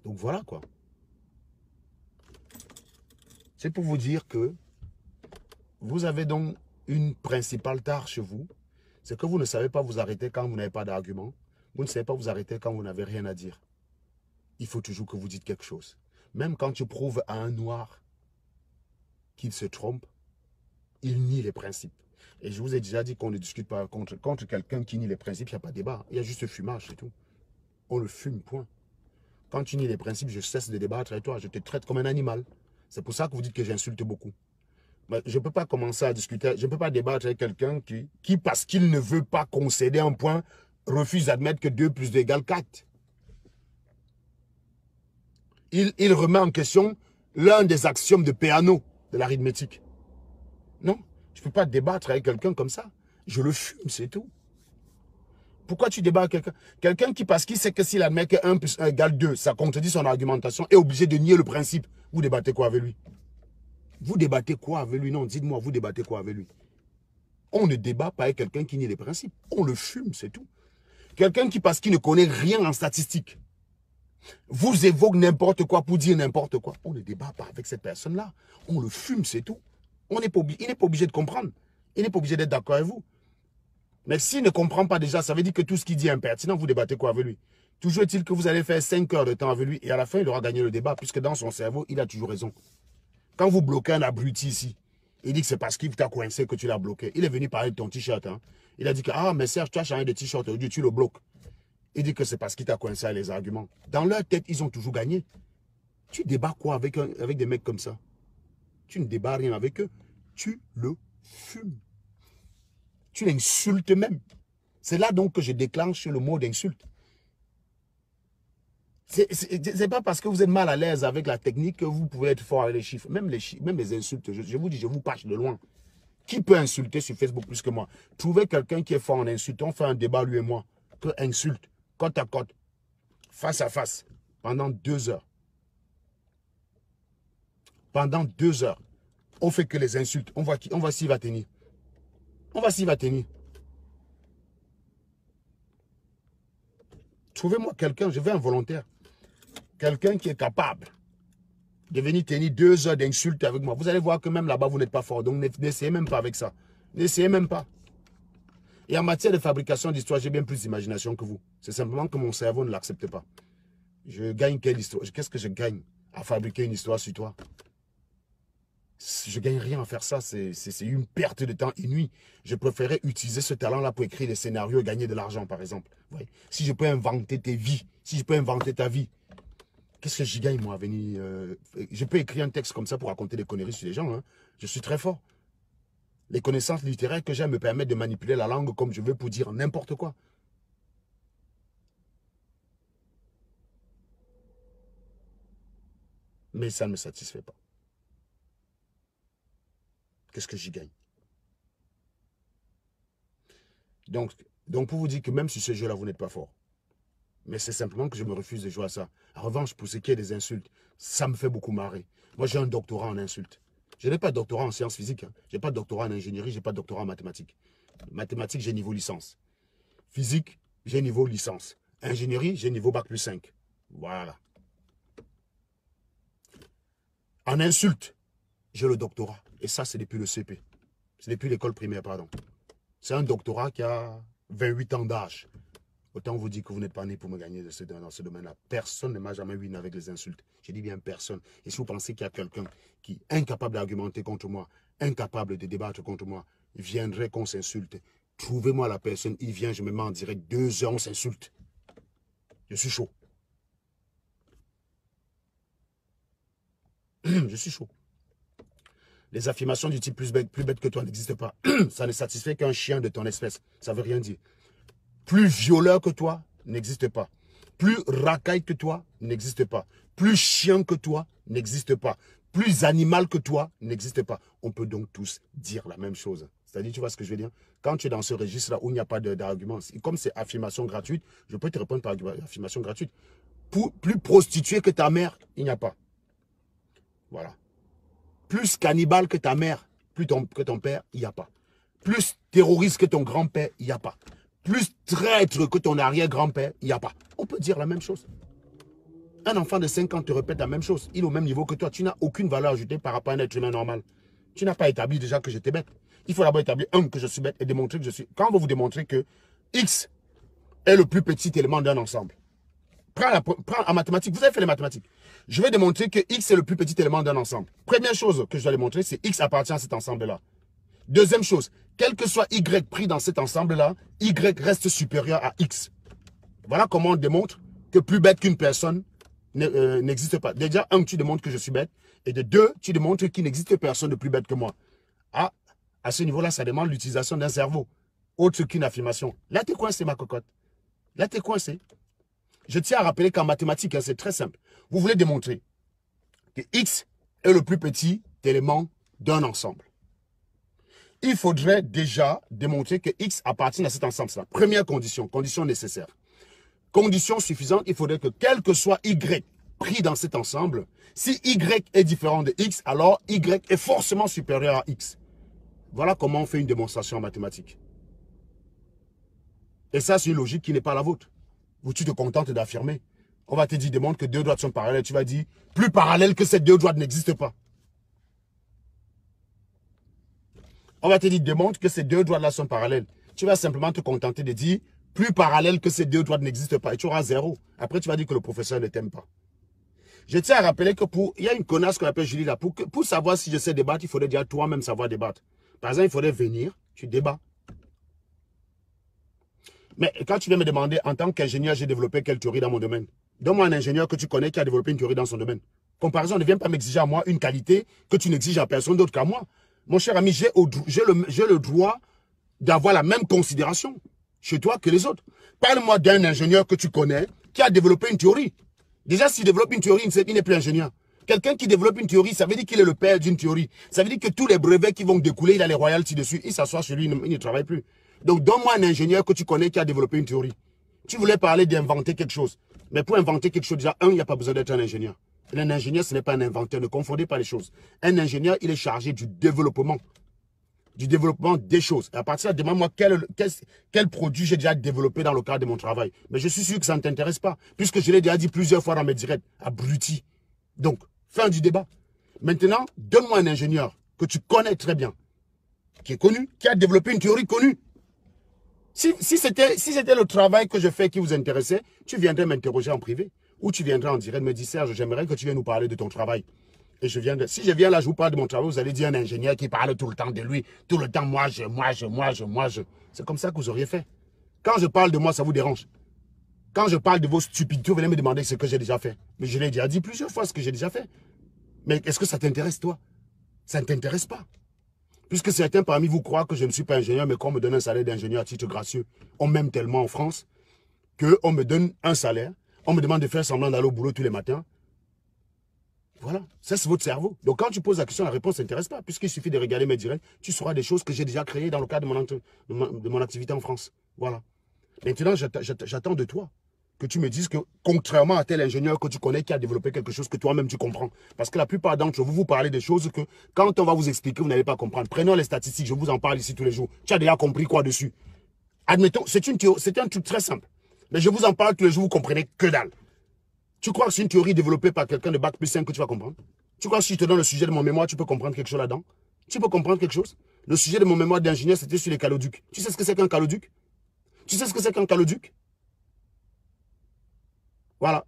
Donc voilà quoi. C'est pour vous dire que vous avez donc une principale tare chez vous, c'est que vous ne savez pas vous arrêter quand vous n'avez pas d'argument. Vous ne savez pas vous arrêter quand vous n'avez rien à dire. Il faut toujours que vous dites quelque chose. Même quand tu prouves à un noir qu'il se trompe, il nie les principes. Et je vous ai déjà dit qu'on ne discute pas contre quelqu'un qui nie les principes, il n'y a pas de débat. Il y a juste fumage, c'est tout. On le fume, point. Quand tu nies les principes, je cesse de débattre avec toi. Je te traite comme un animal. C'est pour ça que vous dites que j'insulte beaucoup. Mais je ne peux pas commencer à discuter, je ne peux pas débattre avec quelqu'un qui, parce qu'il ne veut pas concéder un point, refuse d'admettre que 2 plus 2 égale 4. Il remet en question l'un des axiomes de Peano, de l'arithmétique. Non, je ne peux pas débattre avec quelqu'un comme ça. Je le fume, c'est tout. Pourquoi tu débats avec quelqu'un? Quelqu'un qui, parce qu'il sait que s'il admet que 1 plus 1 égale 2, ça contredit son argumentation, est obligé de nier le principe. Vous débattez quoi avec lui? Vous débattez quoi avec lui? Non, dites-moi, vous débattez quoi avec lui? On ne débat pas avec quelqu'un qui nie les principes. On le fume, c'est tout. Quelqu'un qui, parce qu'il ne connaît rien en statistique, vous évoque n'importe quoi pour dire n'importe quoi. On ne débat pas avec cette personne-là. On le fume, c'est tout. Il n'est pas obligé de comprendre. Il n'est pas obligé d'être d'accord avec vous. Mais s'il ne comprend pas déjà, ça veut dire que tout ce qu'il dit est impertinent. Vous débattez quoi avec lui? Toujours est-il que vous allez faire 5 heures de temps avec lui et à la fin, il aura gagné le débat puisque dans son cerveau, il a toujours raison. Quand vous bloquez un abruti ici, il dit que c'est parce qu'il t'a coincé que tu l'as bloqué. Il est venu parler de ton t-shirt. Hein. Il a dit que, ah, mais Serge, tu as changé de t-shirt aujourd'hui, tu le bloques. Il dit que c'est parce qu'il t'a coincé les arguments. Dans leur tête, ils ont toujours gagné. Tu débats quoi avec des mecs comme ça? Tu ne débats rien avec eux. Tu le fumes. Tu l'insultes même. C'est là donc que je déclenche le mot d'insulte. C'est pas parce que vous êtes mal à l'aise avec la technique que vous pouvez être fort avec les chiffres. Même les insultes, je vous dis, je vous passe de loin. Qui peut insulter sur Facebook plus que moi? Trouvez quelqu'un qui est fort en insulte. On fait un débat, lui et moi. Que insulte, côte à côte, face à face, pendant 2 heures. Pendant 2 heures. On fait que les insultes. On voit s'il va tenir. On va s'il va tenir. Trouvez-moi quelqu'un, je veux un volontaire. Quelqu'un qui est capable de venir tenir 2 heures d'insultes avec moi. Vous allez voir que même là-bas, vous n'êtes pas fort. Donc, n'essayez même pas avec ça. N'essayez même pas. Et en matière de fabrication d'histoire, j'ai bien plus d'imagination que vous. C'est simplement que mon cerveau ne l'accepte pas. Je gagne quelle histoire? Qu'est-ce que je gagne à fabriquer une histoire sur toi? Je ne gagne rien à faire ça. C'est une perte de temps inouïe. Je préférais utiliser ce talent-là pour écrire des scénarios et gagner de l'argent, par exemple. Ouais. Si je peux inventer tes vies, si je peux inventer ta vie, qu'est-ce que j'y gagne, moi, à venir je peux écrire un texte comme ça pour raconter des conneries sur les gens. Hein. Je suis très fort. Les connaissances littéraires que j'ai me permettent de manipuler la langue comme je veux pour dire n'importe quoi. Mais ça ne me satisfait pas. Qu'est-ce que j'y gagne? Donc, pour vous dire que même sur ce jeu-là, vous n'êtes pas fort. Mais c'est simplement que je me refuse de jouer à ça. En revanche, pour ce qui est des insultes, ça me fait beaucoup marrer. Moi, j'ai un doctorat en insultes. Je n'ai pas de doctorat en sciences physiques. Hein. Je n'ai pas de doctorat en ingénierie, je n'ai pas de doctorat en mathématiques. Mathématiques, j'ai niveau licence. Physique, j'ai niveau licence. Ingénierie, j'ai niveau bac plus 5. Voilà. En insultes, j'ai le doctorat. Et ça, c'est depuis le CP. C'est depuis l'école primaire, pardon. C'est un doctorat qui a 28 ans d'âge. Autant vous dire que vous n'êtes pas né pour me gagner dans ce domaine-là. Personne ne m'a jamais vu avec les insultes. Je dis bien personne. Et si vous pensez qu'il y a quelqu'un qui est incapable d'argumenter contre moi, incapable de débattre contre moi, il viendrait qu'on s'insulte. Trouvez-moi la personne, il vient, je me mets en direct, 2 heures, on s'insulte. Je suis chaud. Je suis chaud. Les affirmations du type plus bête que toi n'existent pas. Ça ne satisfait qu'un chien de ton espèce. Ça ne veut rien dire. Plus violeur que toi n'existe pas. Plus racaille que toi n'existe pas. Plus chien que toi n'existe pas. Plus animal que toi n'existe pas. On peut donc tous dire la même chose. C'est-à-dire, tu vois ce que je veux dire? Quand tu es dans ce registre-là où il n'y a pas d'argument, comme c'est affirmation gratuite, je peux te répondre par affirmation gratuite. Plus prostituée que ta mère, il n'y a pas. Voilà. Plus cannibale que ta mère, que ton père, il n'y a pas. Plus terroriste que ton grand-père, il n'y a pas. Plus traître que ton arrière-grand-père, il n'y a pas. On peut dire la même chose. Un enfant de 5 ans te répète la même chose. Il est au même niveau que toi. Tu n'as aucune valeur ajoutée par rapport à un être humain normal. Tu n'as pas établi déjà que j'étais bête. Il faut d'abord établir, que je suis bête et démontrer que je suis... Quand on va vous démontrer que X est le plus petit élément d'un ensemble. Prends en mathématiques. Vous avez fait les mathématiques. Je vais démontrer que X est le plus petit élément d'un ensemble. Première chose que je dois démontrer, c'est X appartient à cet ensemble-là. Deuxième chose, quel que soit Y pris dans cet ensemble-là, Y reste supérieur à X. Voilà comment on démontre que plus bête qu'une personne n'existe pas. Déjà, tu démontres que je suis bête. Et de deux, tu démontres qu'il n'existe personne de plus bête que moi. Ah, à ce niveau-là, ça demande l'utilisation d'un cerveau. Autre qu'une affirmation. Là, t'es coincé, ma cocotte. Là, t'es coincé. Je tiens à rappeler qu'en mathématiques, hein, c'est très simple. Vous voulez démontrer que X est le plus petit élément d'un ensemble. Il faudrait déjà démontrer que X appartient à cet ensemble. C'est la première condition, condition nécessaire. Condition suffisante, il faudrait que quel que soit Y pris dans cet ensemble, si Y est différent de X, alors Y est forcément supérieur à X. Voilà comment on fait une démonstration en mathématiques. Et ça, c'est une logique qui n'est pas la vôtre. Où tu te contentes d'affirmer. On va te dire, démontre que deux droites sont parallèles. Tu vas dire, plus parallèles que ces deux droites n'existent pas. On va te dire, démontre que ces deux droites-là sont parallèles. Tu vas simplement te contenter de dire, plus parallèles que ces deux droites n'existent pas. Et tu auras 0. Après, tu vas dire que le professeur ne t'aime pas. Je tiens à rappeler que il y a une connasse qu'on appelle Julie là. Pour savoir si je sais débattre, il faudrait déjà toi-même savoir débattre. Par exemple, il faudrait venir, tu débats. Mais quand tu viens me demander, en tant qu'ingénieur, j'ai développé quelle théorie dans mon domaine? Donne-moi un ingénieur que tu connais qui a développé une théorie dans son domaine. Comparaison, ne viens pas m'exiger à moi une qualité que tu n'exiges à personne d'autre qu'à moi. Mon cher ami, j'ai le droit d'avoir la même considération chez toi que les autres. Parle-moi d'un ingénieur que tu connais qui a développé une théorie. Déjà, s'il développe une théorie, il n'est plus ingénieur. Quelqu'un qui développe une théorie, ça veut dire qu'il est le père d'une théorie. Ça veut dire que tous les brevets qui vont découler, il a les royalties dessus. Il s'assoit chez lui, il ne travaille plus. Donc, donne-moi un ingénieur que tu connais qui a développé une théorie. Tu voulais parler d'inventer quelque chose. Mais pour inventer quelque chose, déjà, il n'y a pas besoin d'être un ingénieur. Un ingénieur, ce n'est pas un inventeur. Ne confondez pas les choses. Un ingénieur, il est chargé du développement des choses. Et à partir de là, demande-moi quel produit j'ai déjà développé dans le cadre de mon travail. Mais je suis sûr que ça ne t'intéresse pas, puisque je l'ai déjà dit plusieurs fois dans mes directs. Abruti. Donc, fin du débat. Maintenant, donne-moi un ingénieur que tu connais très bien, qui est connu, qui a développé une théorie connue. Si c'était le travail que je fais qui vous intéressait, tu viendrais m'interroger en privé. Ou tu viendrais en direct me dire, Serge, j'aimerais que tu viennes nous parler de ton travail. Et si je viens là, je vous parle de mon travail, vous allez dire un ingénieur qui parle tout le temps de lui. Tout le temps, moi, je. C'est comme ça que vous auriez fait. Quand je parle de moi, ça vous dérange. Quand je parle de vos stupidités, vous venez me demander ce que j'ai déjà fait. Mais je l'ai déjà dit plusieurs fois ce que j'ai déjà fait. Mais est-ce que ça t'intéresse, toi? Ça ne t'intéresse pas. Puisque certains parmi vous croient que je ne suis pas ingénieur, mais qu'on me donne un salaire d'ingénieur à titre gracieux. On m'aime tellement en France qu'on me donne un salaire. On me demande de faire semblant d'aller au boulot tous les matins. Voilà, ça c'est votre cerveau. Donc quand tu poses la question, la réponse ne t'intéresse pas. Puisqu'il suffit de regarder mes directs, tu sauras des choses que j'ai déjà créées dans le cadre de mon activité en France. Voilà. Maintenant, j'attends de toi que tu me dises que, contrairement à tel ingénieur que tu connais qui a développé quelque chose que toi-même tu comprends. Parce que la plupart d'entre vous, vous parlez des choses que, quand on va vous expliquer, vous n'allez pas comprendre. Prenons les statistiques, je vous en parle ici tous les jours. Tu as déjà compris quoi dessus? Admettons, c'est un truc très simple. Mais je vous en parle tous les jours, vous comprenez que dalle. Tu crois que c'est une théorie développée par quelqu'un de bac plus 5 que tu vas comprendre? Tu crois que si je te donne le sujet de mon mémoire, tu peux comprendre quelque chose là-dedans? Tu peux comprendre quelque chose? Le sujet de mon mémoire d'ingénieur, c'était sur les caloducs. Tu sais ce que c'est qu'un caloduc? Tu sais ce que c'est qu'un caloduc? Voilà.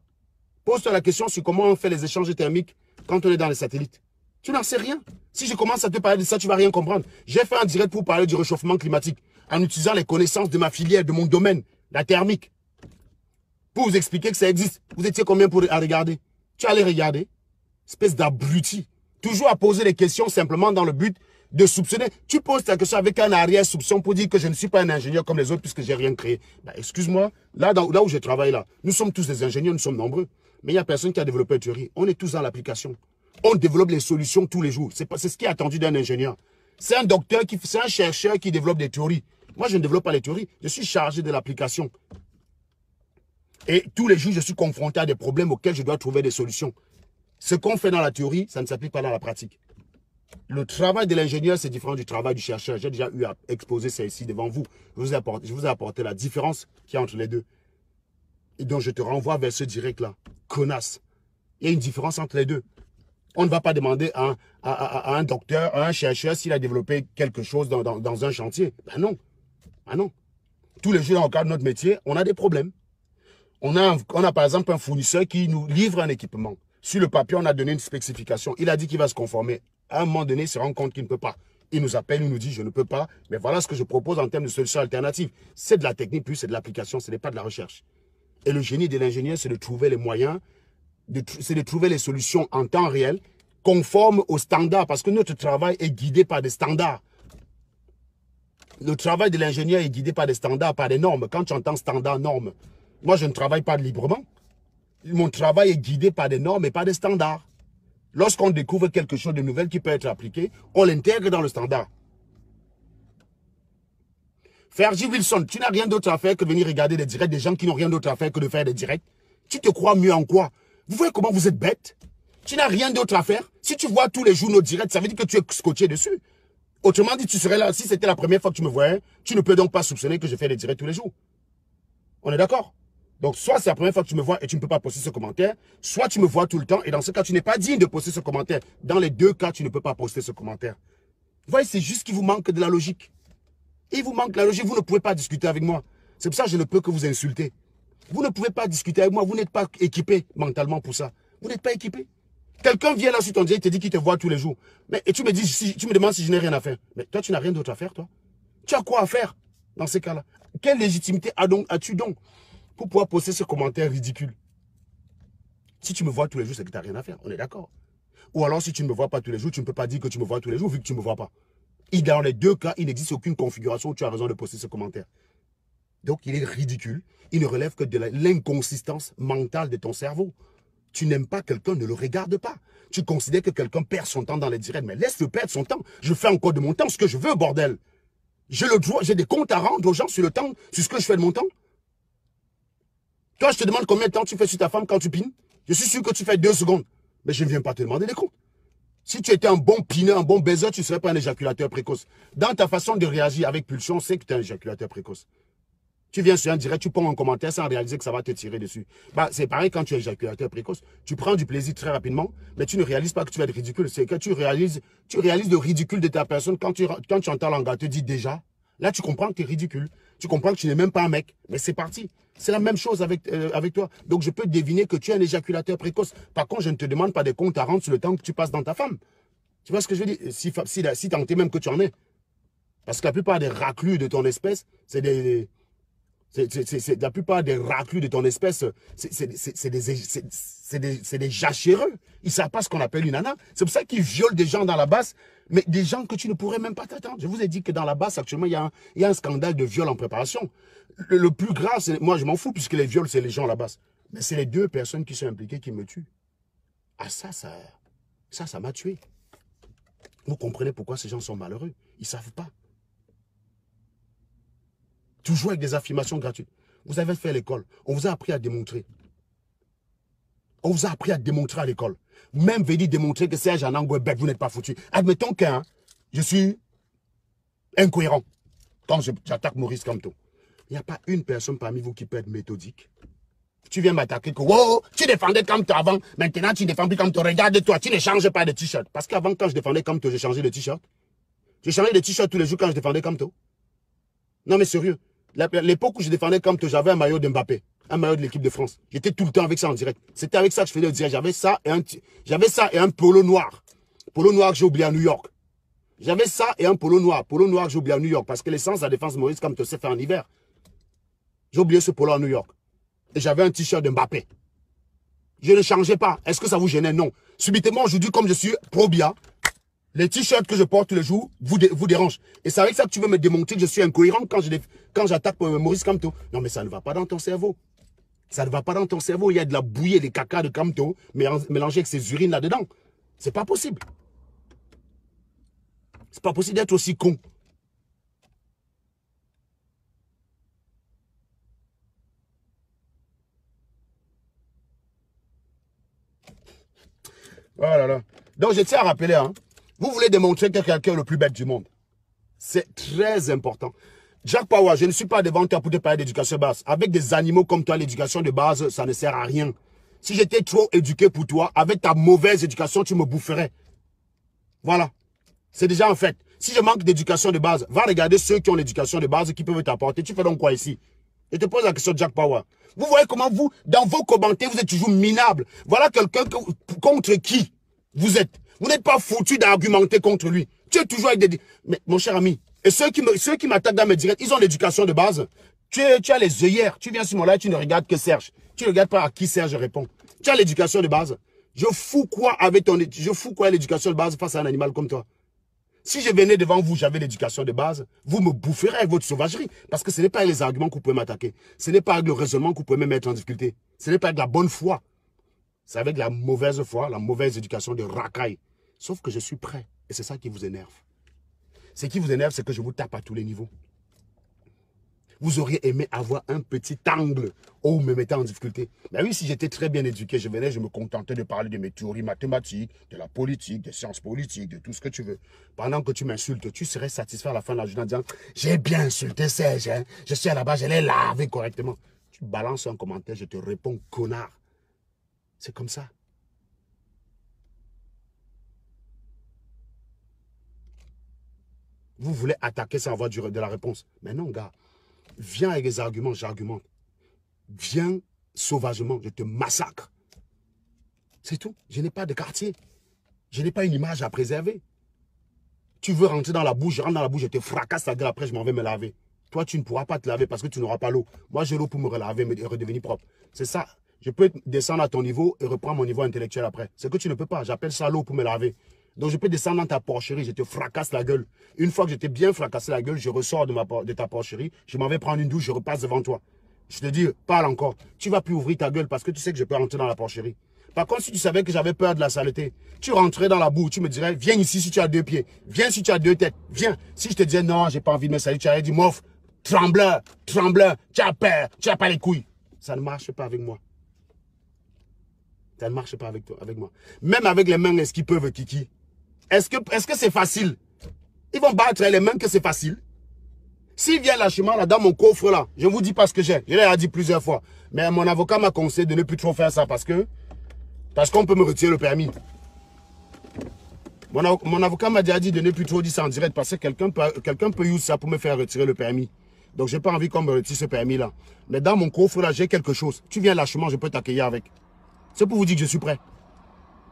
Pose-toi la question sur comment on fait les échanges thermiques quand on est dans les satellites. Tu n'en sais rien. Si je commence à te parler de ça, tu ne vas rien comprendre. J'ai fait un direct pour parler du réchauffement climatique en utilisant les connaissances de ma filière, de mon domaine, la thermique. Pour vous expliquer que ça existe. Vous étiez combien à regarder? Tu allais regarder. Espèce d'abruti. Toujours à poser des questions simplement dans le but de soupçonner. Tu poses ta question avec un arrière-soupçon pour dire que je ne suis pas un ingénieur comme les autres puisque j'ai rien créé. Bah, excuse-moi, là où je travaille là, nous sommes tous des ingénieurs, nous sommes nombreux. Mais il n'y a personne qui a développé une théorie. On est tous dans l'application. On développe les solutions tous les jours. C'est ce qui est attendu d'un ingénieur. C'est un docteur, c'est un chercheur qui développe des théories. Moi, je ne développe pas les théories. Je suis chargé de l'application. Et tous les jours, je suis confronté à des problèmes auxquels je dois trouver des solutions. Ce qu'on fait dans la théorie, ça ne s'applique pas dans la pratique. Le travail de l'ingénieur, c'est différent du travail du chercheur. J'ai déjà eu à exposer ça ici devant vous. Je vous ai apporté la différence qu'il y a entre les deux. Et donc, je te renvoie vers ce direct-là. Connasse. Il y a une différence entre les deux. On ne va pas demander à un docteur, à un chercheur s'il a développé quelque chose dans un chantier. Ben non. Ben non. Tous les jours, dans le cadre de notre métier, on a des problèmes. On a par exemple un fournisseur qui nous livre un équipement. Sur le papier, on a donné une spécification. Il a dit qu'il va se conformer. À un moment donné, il se rend compte qu'il ne peut pas. Il nous appelle, il nous dit, je ne peux pas. Mais voilà ce que je propose en termes de solutions alternatives. C'est de la technique, plus c'est de l'application, ce n'est pas de la recherche. Et le génie de l'ingénieur, c'est de trouver les moyens, c'est de trouver les solutions en temps réel, conformes aux standards. Parce que notre travail est guidé par des standards. Le travail de l'ingénieur est guidé par des standards, par des normes. Quand tu entends standard, normes, moi, je ne travaille pas librement. Mon travail est guidé par des normes et par des standards. Lorsqu'on découvre quelque chose de nouvel qui peut être appliqué, on l'intègre dans le standard. Fergie Wilson, tu n'as rien d'autre à faire que de venir regarder des directs des gens qui n'ont rien d'autre à faire que de faire des directs. Tu te crois mieux en quoi? Vous voyez comment vous êtes bête? Tu n'as rien d'autre à faire. Si tu vois tous les jours nos directs, ça veut dire que tu es scotché dessus. Autrement dit, tu serais là. Si c'était la première fois que tu me voyais, tu ne peux donc pas soupçonner que je fais des directs tous les jours. On est d'accord? Donc, soit c'est la première fois que tu me vois et tu ne peux pas poster ce commentaire, soit tu me vois tout le temps et dans ce cas, tu n'es pas digne de poster ce commentaire. Dans les deux cas, tu ne peux pas poster ce commentaire. Vous voyez, c'est juste qu'il vous manque de la logique. Il vous manque de la logique, vous ne pouvez pas discuter avec moi. C'est pour ça que je ne peux que vous insulter. Vous ne pouvez pas discuter avec moi, vous n'êtes pas équipé mentalement pour ça. Vous n'êtes pas équipé. Quelqu'un vient là sur ton direct et te dit qu'il te voit tous les jours. Mais, et tu me dis, tu me demandes si je n'ai rien à faire. Mais toi, tu n'as rien d'autre à faire, toi. Tu as quoi à faire dans ces cas-là? Quelle légitimité as-tu donc pour pouvoir poster ce commentaire ridicule? Si tu me vois tous les jours, c'est que tu n'as rien à faire. On est d'accord. Ou alors, si tu ne me vois pas tous les jours, tu ne peux pas dire que tu me vois tous les jours vu que tu ne me vois pas. Et dans les deux cas, il n'existe aucune configuration où tu as raison de poster ce commentaire. Donc, il est ridicule. Il ne relève que de l'inconsistance mentale de ton cerveau. Tu n'aimes pas quelqu'un, ne le regarde pas. Tu considères que quelqu'un perd son temps dans les directs, mais laisse-le perdre son temps. Je fais encore de mon temps ce que je veux, bordel. J'ai des comptes à rendre aux gens sur le temps, sur ce que je fais de mon temps. Toi, je te demande combien de temps tu fais sur ta femme quand tu pines. Je suis sûr que tu fais 2 secondes. Mais je ne viens pas te demander des comptes. Si tu étais un bon pineur, un bon baiser, tu ne serais pas un éjaculateur précoce. Dans ta façon de réagir avec pulsion, on sait que tu es un éjaculateur précoce. Tu viens sur un direct, tu ponds un commentaire sans réaliser que ça va te tirer dessus. Bah, c'est pareil quand tu es éjaculateur précoce. Tu prends du plaisir très rapidement, mais tu ne réalises pas que tu vas être ridicule. C'est que tu réalises le ridicule de ta personne quand tu entends l'engagement te dit déjà. Là, tu comprends que tu es ridicule. Tu comprends que tu n'es même pas un mec. Mais c'est parti. C'est la même chose avec toi. Donc, je peux deviner que tu es un éjaculateur précoce. Par contre, je ne te demande pas des comptes à rendre sur le temps que tu passes dans ta femme. Tu vois ce que je veux dire? Si tant est même que tu en es. Parce que la plupart des raclus de ton espèce, c'est la plupart des raclus de ton espèce, c'est des jachéreux. Ils ne savent pas ce qu'on appelle une nana. C'est pour ça qu'ils violent des gens dans la basse, mais des gens que tu ne pourrais même pas t'attendre. Je vous ai dit que dans la basse, actuellement, il y a un scandale de viol en préparation. Le plus grave, moi je m'en fous, puisque les viols, c'est les gens à la basse. Mais c'est les 2 personnes qui sont impliquées qui me tuent. Ah ça m'a tué. Vous comprenez pourquoi ces gens sont malheureux. Ils ne savent pas. Toujours avec des affirmations gratuites. Vous avez fait l'école. On vous a appris à démontrer. On vous a appris à démontrer à l'école. Même venir démontrer que Serge Anango est bête, vous n'êtes pas foutu. Admettons que je suis incohérent quand j'attaque Maurice Kamto. Il n'y a pas une personne parmi vous qui peut être méthodique. Tu viens m'attaquer que wow, tu défendais Kamto avant, maintenant tu ne défends plus Kamto. Regarde-toi, tu ne changes pas de t-shirt. Parce qu'avant, quand je défendais Kamto, j'ai changé de t-shirt. J'ai changé de t-shirt tous les jours quand je défendais Kamto. Non mais sérieux. L'époque où je défendais Kamto, j'avais un maillot de Mbappé, un maillot de l'équipe de France. J'étais tout le temps avec ça en direct. C'était avec ça que je faisais le direct. J'avais ça et un polo noir. Polo noir que j'ai oublié à New York. J'avais ça et un polo noir. Polo noir que j'ai oublié à New York. Parce que l'essence de la défense de Maurice Kamto s'est fait en hiver. J'ai oublié ce polo à New York. Et j'avais un t-shirt de Mbappé. Je ne changeais pas. Est-ce que ça vous gênait? Non. Subitement, aujourd'hui, comme je suis pro-Bia, les t-shirts que je porte tous les jours vous dérangent. Et c'est avec ça que tu veux me démontrer que je suis incohérent quand j'attaque Maurice Kamto. Non, mais ça ne va pas dans ton cerveau. Ça ne va pas dans ton cerveau. Il y a de la bouillie, des caca de Kamto mélangés avec ses urines là-dedans. C'est pas possible. C'est pas possible d'être aussi con. Voilà. Là. Donc, je tiens à rappeler, vous voulez démontrer que quelqu'un est le plus bête du monde. C'est très important. Jack Power, je ne suis pas devant toi pour te parler d'éducation de base. Avec des animaux comme toi, l'éducation de base, ça ne sert à rien. Si j'étais trop éduqué pour toi, avec ta mauvaise éducation, tu me boufferais. Voilà. C'est déjà un fait. Si je manque d'éducation de base, va regarder ceux qui ont l'éducation de base qui peuvent t'apporter. Tu fais donc quoi ici? Je te pose la question de Jack Power. Vous voyez comment vous, dans vos commentaires, vous êtes toujours minable. Voilà quelqu'un contre qui vous êtes. Vous n'êtes pas foutu d'argumenter contre lui. Tu es toujours avec des... Mais mon cher ami, et ceux qui m'attaquent dans mes directs, ils ont l'éducation de base. Tu as les œillères. Tu viens sur mon live, tu ne regardes que Serge. Tu ne regardes pas à qui Serge répond. Tu as l'éducation de base. Je fous quoi l'éducation de base face à un animal comme toi? Si je venais devant vous, j'avais l'éducation de base, vous me boufferez avec votre sauvagerie. Parce que ce n'est pas avec les arguments que vous pouvez m'attaquer. Ce n'est pas avec le raisonnement que vous pouvez me mettre en difficulté. Ce n'est pas avec la bonne foi. C'est avec la mauvaise foi, la mauvaise éducation de racaille. Sauf que je suis prêt. Et c'est ça qui vous énerve. Ce qui vous énerve, c'est que je vous tape à tous les niveaux. Vous auriez aimé avoir un petit angle où vous me mettez en difficulté. Mais oui, si j'étais très bien éduqué, je me contentais de parler de mes théories mathématiques, de la politique, des sciences politiques, de tout ce que tu veux. Pendant que tu m'insultes, tu serais satisfait à la fin de la journée en disant « J'ai bien insulté Serge, hein? Je suis à la base, je l'ai lavé correctement. » Tu balances un commentaire, je te réponds « Connard ». C'est comme ça. Vous voulez attaquer sans avoir de la réponse. Mais non, gars. Viens avec les arguments, j'argumente. Viens sauvagement, je te massacre. C'est tout. Je n'ai pas de quartier. Je n'ai pas une image à préserver. Tu veux rentrer dans la bouche, je rentre dans la bouche, je te fracasse la gueule, après je m'en vais me laver. Toi, tu ne pourras pas te laver parce que tu n'auras pas l'eau. Moi, j'ai l'eau pour me relaver et redevenir propre. C'est ça. Je peux descendre à ton niveau et reprendre mon niveau intellectuel après. C'est que tu ne peux pas. J'appelle ça l'eau pour me laver. Donc, je peux descendre dans ta porcherie, je te fracasse la gueule. Une fois que je t'ai bien fracassé la gueule, je ressors de ta porcherie, je m'en vais prendre une douche, je repasse devant toi. Je te dis, parle encore. Tu ne vas plus ouvrir ta gueule parce que tu sais que je peux rentrer dans la porcherie. Par contre, si tu savais que j'avais peur de la saleté, tu rentrais dans la boue, tu me dirais, viens ici si tu as 2 pieds, viens si tu as 2 têtes, viens. Si je te disais, non, j'ai pas envie de me salir, tu aurais dit, mof, trembleur, tu as peur, tu n'as pas les couilles. Ça ne marche pas avec moi. Ça ne marche pas avec toi, avec moi. Même avec les mains, est-ce qu'ils peuvent, Kiki? Est-ce que c'est facile? Ils vont battre les mains que c'est facile. S'il vient lâchement là dans mon coffre là, je ne vous dis pas ce que j'ai. Je l'ai dit plusieurs fois. Mais mon avocat m'a conseillé de ne plus trop faire ça parce qu'on peut me retirer le permis. Mon avocat m'a déjà dit de ne plus trop dire ça en direct parce que quelqu'un peut use ça pour me faire retirer le permis. Donc j'ai pas envie qu'on me retire ce permis là. Mais dans mon coffre là, j'ai quelque chose. Tu viens lâchement, je peux t'accueillir avec. C'est pour vous dire que je suis prêt.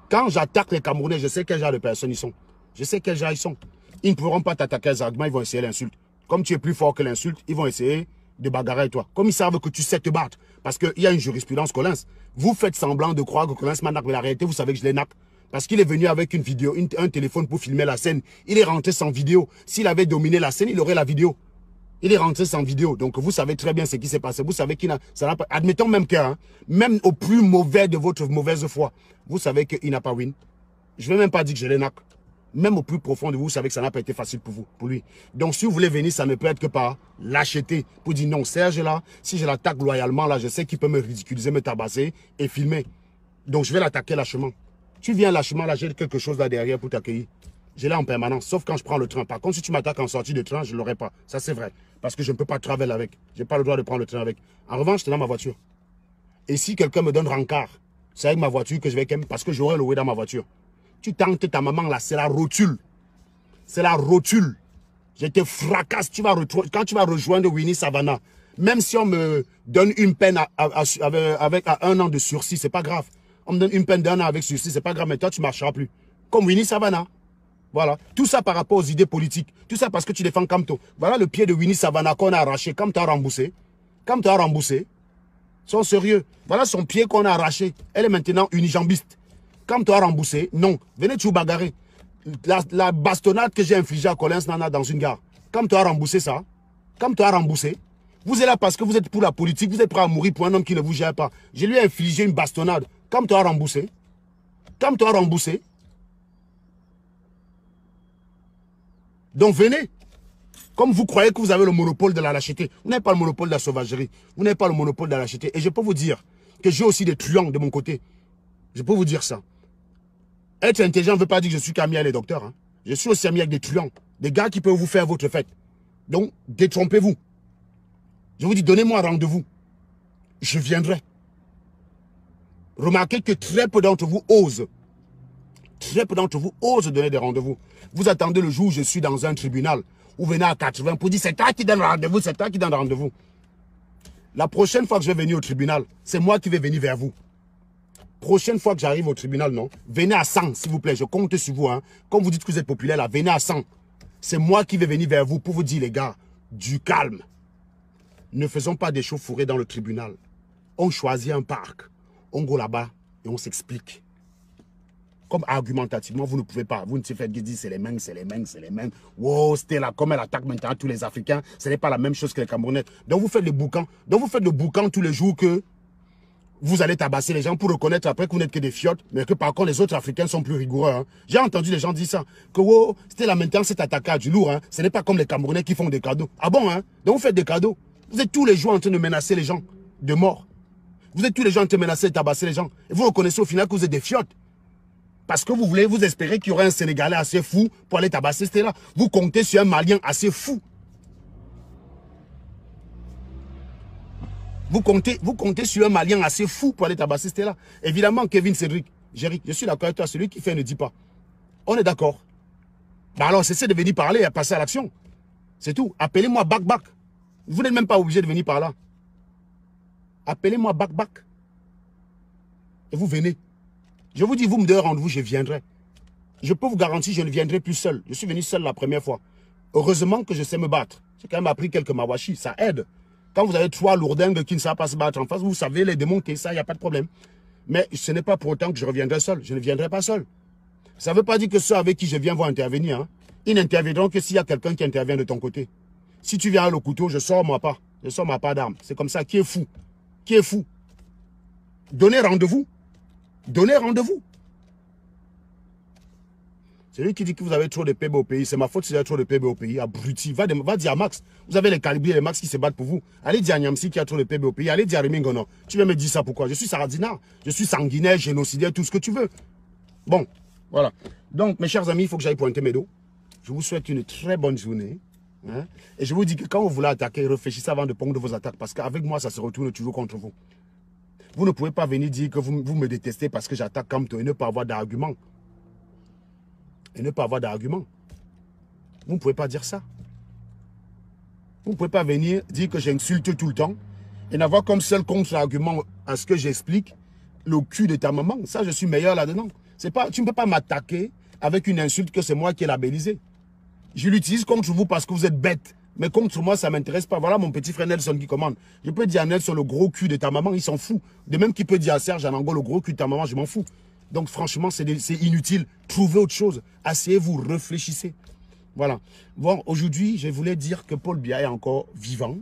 Quand j'attaque les Camerounais, je sais quel genre de personnes ils sont. Je sais quel genre ils sont. Ils ne pourront pas t'attaquer les arguments, ils vont essayer l'insulte. Comme tu es plus fort que l'insulte, ils vont essayer de bagarrer avec toi. Comme ils savent que tu sais te battre. Parce qu'il y a une jurisprudence Collins. Vous faites semblant de croire que Collins m'a nappé, mais la réalité, vous savez que je l'ai nappé. Parce qu'il est venu avec une vidéo, un téléphone pour filmer la scène. Il est rentré sans vidéo. S'il avait dominé la scène, il aurait la vidéo. Il est rentré sans vidéo. Donc vous savez très bien ce qui s'est passé. Vous savez qu'il n'a pas... Admettons même que, hein, même au plus mauvais de votre mauvaise foi, vous savez qu'il n'a pas win. Je ne vais même pas dire que je l'ai nac. Même au plus profond de vous, vous savez que ça n'a pas été facile pour vous, pour lui. Donc si vous voulez venir, ça ne peut être que par lâcheté. Pour dire non, Serge là, si je l'attaque loyalement, là, je sais qu'il peut me ridiculiser, me tabasser et filmer. Donc je vais l'attaquer lâchement. Tu viens lâchement, là, j'ai quelque chose là derrière pour t'accueillir. Je l'ai en permanence, sauf quand je prends le train. Par contre, si tu m'attaques en sortie de train, je ne l'aurai pas. Ça, c'est vrai. Parce que je ne peux pas travailler avec. Je n'ai pas le droit de prendre le train avec. En revanche, c'est dans ma voiture. Et si quelqu'un me donne rencard, c'est avec ma voiture que je vais parce que j'aurai loué dans ma voiture. Tu tentes ta maman là, c'est la rotule. C'est la rotule. Je te fracasse. Quand tu vas rejoindre Winnie Savannah, même si on me donne une peine avec 1 an de sursis, c'est pas grave. On me donne une peine d'1 an avec sursis, c'est pas grave, mais toi, tu ne marcheras plus. Comme Winnie Savannah. Voilà. Tout ça par rapport aux idées politiques. Tout ça parce que tu défends Kamto. Voilà le pied de Winnie Savannah qu'on a arraché. Kamto a remboursé. Kamto a remboursé. Sont sérieux. Voilà son pied qu'on a arraché. Elle est maintenant unijambiste. Kamto a remboursé. Non. Venez tu bagarrer. La bastonnade que j'ai infligée à Collins Nana dans une gare. Kamto a remboursé ça. Kamto a remboursé. Vous êtes là parce que vous êtes pour la politique. Vous êtes prêt à mourir pour un homme qui ne vous gère pas. Je lui ai infligé une bastonnade. Kamto a remboursé. Kamto a remboursé. Donc venez, comme vous croyez que vous avez le monopole de la lâcheté, vous n'avez pas le monopole de la sauvagerie, vous n'avez pas le monopole de la lâcheté. Et je peux vous dire que j'ai aussi des truands de mon côté. Je peux vous dire ça. Être intelligent ne veut pas dire que je suis qu'ami avec les docteurs. Hein. Je suis aussi ami avec des truands, des gars qui peuvent vous faire votre fête. Donc, détrompez-vous. Je vous dis, donnez-moi rendez-vous. Je viendrai. Remarquez que très peu d'entre vous osent. Très peu d'entre vous osent donner des rendez-vous. Vous attendez le jour où je suis dans un tribunal. Vous venez à 80 pour dire c'est toi qui donne rendez-vous, c'est toi qui donne rendez-vous. La prochaine fois que je vais venir au tribunal, c'est moi qui vais venir vers vous. Prochaine fois que j'arrive au tribunal, non. Venez à 100, s'il vous plaît. Je compte sur vous. Hein. Comme vous dites que vous êtes populaire, là, venez à 100. C'est moi qui vais venir vers vous pour vous dire, les gars, du calme. Ne faisons pas des chauffourées dans le tribunal. On choisit un parc. On go là-bas et on s'explique. Comme argumentativement, vous ne pouvez pas. Vous ne se faites dire c'est les mêmes, c'est les mêmes, c'est les mêmes. Wow, c'était là, comme elle attaque maintenant tous les Africains. Ce n'est pas la même chose que les Camerounais. Donc vous faites le boucan. Donc vous faites le boucan tous les jours que vous allez tabasser les gens pour reconnaître après que vous n'êtes que des fiottes, mais que par contre les autres Africains sont plus rigoureux. Hein. J'ai entendu les gens dire ça, que wow, c'était là maintenant cet attaquage du lourd. Hein. Ce n'est pas comme les Camerounais qui font des cadeaux. Ah bon, hein? Donc vous faites des cadeaux. Vous êtes tous les jours en train de menacer les gens de mort. Vous êtes tous les jours en train de menacer de tabasser les gens. Et vous reconnaissez au final que vous êtes des fiottes. Parce que vous voulez, vous espérez qu'il y aurait un Sénégalais assez fou pour aller tabasser c'était là. Vous comptez sur un Malien assez fou. Vous comptez sur un Malien assez fou pour aller tabasser c'était là. Évidemment, Kevin Cédric, Jéric, je suis d'accord avec toi, celui qui fait ne dit pas. On est d'accord. Bah alors, cessez de venir parler et passer à l'action. C'est tout. Appelez-moi Bac. Vous n'êtes même pas obligé de venir par là. Appelez-moi Bac. Et vous venez. Je vous dis, vous me donnez rendez-vous, je viendrai. Je peux vous garantir, je ne viendrai plus seul. Je suis venu seul la première fois. Heureusement que je sais me battre. J'ai quand même appris quelques mawashis, ça aide. Quand vous avez 3 lourdingues qui ne savent pas se battre en face, vous savez les démonter, ça, il n'y a pas de problème. Mais ce n'est pas pour autant que je reviendrai seul. Je ne viendrai pas seul. Ça ne veut pas dire que ceux avec qui je viens vont intervenir. Hein. Ils n'interviendront que s'il y a quelqu'un qui intervient de ton côté. Si tu viens avec le couteau, je sors ma part. Je sors ma part d'armes. C'est comme ça. Qui est fou? Qui est fou? Donnez rendez-vous. Donnez rendez-vous. Celui qui dit que vous avez trop de PB au pays, c'est ma faute si vous avez trop de PB au pays. Abruti, va dire à Max. Vous avez les Calibri et les Max qui se battent pour vous. Allez dire à Niamsi qui a trop de PB au pays. Allez dire à Rémi Ngono. Tu vas me dire ça pourquoi? Je suis Saradina. Je suis sanguinaire, génocidaire, tout ce que tu veux. Bon, voilà. Donc, mes chers amis, il faut que j'aille pointer mes dos. Je vous souhaite une très bonne journée. Hein? Et je vous dis que quand vous voulez attaquer, réfléchissez avant de prendre vos attaques. Parce qu'avec moi, ça se retourne toujours contre vous. Vous ne pouvez pas venir dire que vous me détestez parce que j'attaque comme toi et ne pas avoir d'argument. Et ne pas avoir d'argument. Vous ne pouvez pas dire ça. Vous ne pouvez pas venir dire que j'insulte tout le temps et n'avoir comme seul contre-argument à ce que j'explique le cul de ta maman. Ça, je suis meilleur là-dedans. Tu ne peux pas m'attaquer avec une insulte que c'est moi qui ai labellisée. Je l'utilise contre vous parce que vous êtes bête. Mais contre moi, ça ne m'intéresse pas. Voilà mon petit frère Nelson qui commande. Je peux dire à Nelson le gros cul de ta maman, il s'en fout. De même qu'il peut dire à Serge Anango le gros cul de ta maman, je m'en fous. Donc franchement, c'est inutile. Trouvez autre chose. Asseyez-vous, réfléchissez. Voilà. Bon, aujourd'hui, je voulais dire que Paul Biya est encore vivant.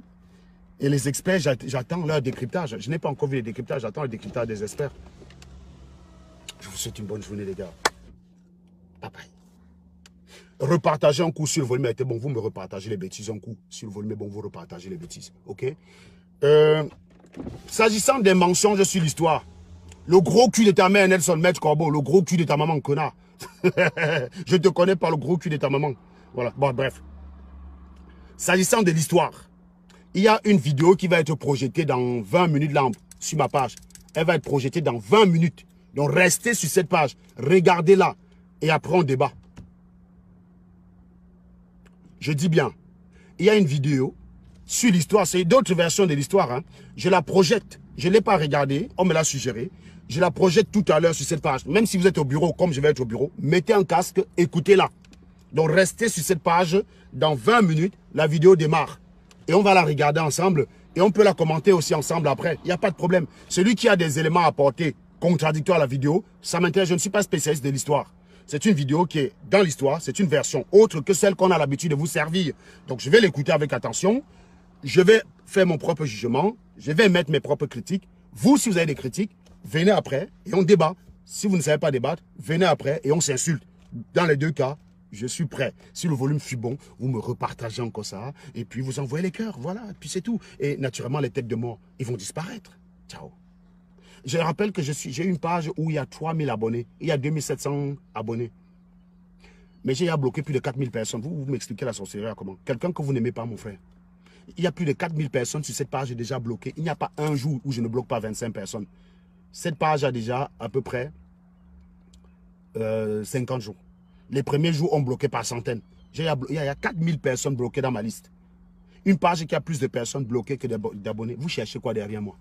Et les experts, j'attends leur décryptage. Je n'ai pas encore vu les décryptages, j'attends le décryptage des experts. Je vous souhaite une bonne journée, les gars. Bye bye. Repartagez un coup sur le volume. Était bon, vous me repartagez les bêtises un coup. Sur le volume, bon, vous repartagez les bêtises. OK? S'agissant des mentions, je suis l'histoire. Le gros cul de ta mère, Nelson Maître Corbeau. Le gros cul de ta maman, connard. Je te connais par le gros cul de ta maman. Voilà. Bon, bref. S'agissant de l'histoire, il y a une vidéo qui va être projetée dans 20 minutes là, sur ma page. Elle va être projetée dans 20 minutes. Donc, restez sur cette page. Regardez-la. Et après, on débat. Je dis bien, il y a une vidéo sur l'histoire. C'est d'autres versions de l'histoire. Hein. Je la projette. Je ne l'ai pas regardée. On me l'a suggéré. Je la projette tout à l'heure sur cette page. Même si vous êtes au bureau, comme je vais être au bureau, mettez un casque, écoutez-la. Donc, restez sur cette page. Dans 20 minutes, la vidéo démarre. Et on va la regarder ensemble. Et on peut la commenter aussi ensemble après. Il n'y a pas de problème. Celui qui a des éléments à apporter contradictoires à la vidéo, ça m'intéresse. Je ne suis pas spécialiste de l'histoire. C'est une vidéo qui est dans l'histoire. C'est une version autre que celle qu'on a l'habitude de vous servir. Donc, je vais l'écouter avec attention. Je vais faire mon propre jugement. Je vais mettre mes propres critiques. Vous, si vous avez des critiques, venez après et on débat. Si vous ne savez pas débattre, venez après et on s'insulte. Dans les deux cas, je suis prêt. Si le volume fut bon, vous me repartagez encore ça. Et puis, vous envoyez les cœurs. Voilà. Et puis, c'est tout. Et naturellement, les têtes de mort, ils vont disparaître. Ciao. Je rappelle que j'ai une page où il y a 3000 abonnés. Il y a 2700 abonnés. Mais j'ai bloqué plus de 4000 personnes. Vous m'expliquez la sorcellerie comment? Quelqu'un que vous n'aimez pas, mon frère. Il y a plus de 4000 personnes sur cette page déjà bloquées. Il n'y a pas un jour où je ne bloque pas 25 personnes. Cette page a déjà à peu près 50 jours. Les premiers jours ont bloqué par centaines. Il y a 4000 personnes bloquées dans ma liste. Une page qui a plus de personnes bloquées que d'abonnés. Vous cherchez quoi derrière moi?